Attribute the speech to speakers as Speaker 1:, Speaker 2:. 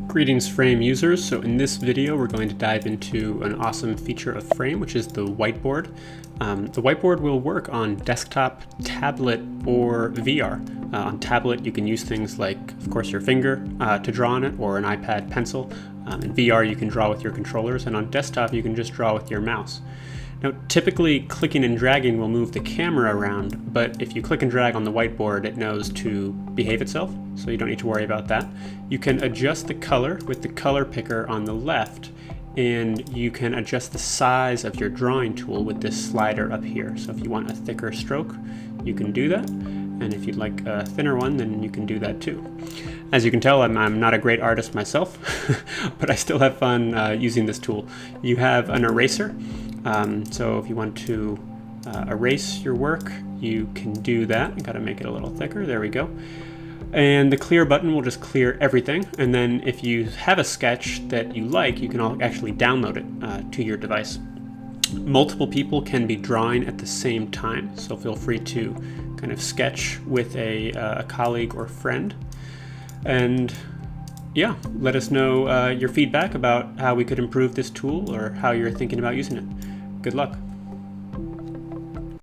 Speaker 1: Greetings Frame users. So in this video we're going to dive into an awesome feature of Frame, which is the whiteboard. The whiteboard will work on desktop, tablet, or VR. On tablet you can use things like, of course, your finger to draw on it, or an iPad pencil. In VR you can draw with your controllers, and on desktop you can just draw with your mouse. Now, typically clicking and dragging will move the camera around, but if you click and drag on the whiteboard, it knows to behave itself, so you don't need to worry about that. You can adjust the color with the color picker on the left, and you can adjust the size of your drawing tool with this slider up here. So if you want a thicker stroke, you can do that, and if you'd like a thinner one, then you can do that too. As you can tell, I'm not a great artist myself, but I still have fun using this tool. You have an eraser. So if you want to erase your work, you can do that. Got to make it a little thicker. There we go. And the clear button will just clear everything. And then if you have a sketch that you like, you can actually download it to your device. Multiple people can be drawing at the same time, so feel free to kind of sketch with a colleague or friend. And yeah, let us know your feedback about how we could improve this tool or how you're thinking about using it. Good luck.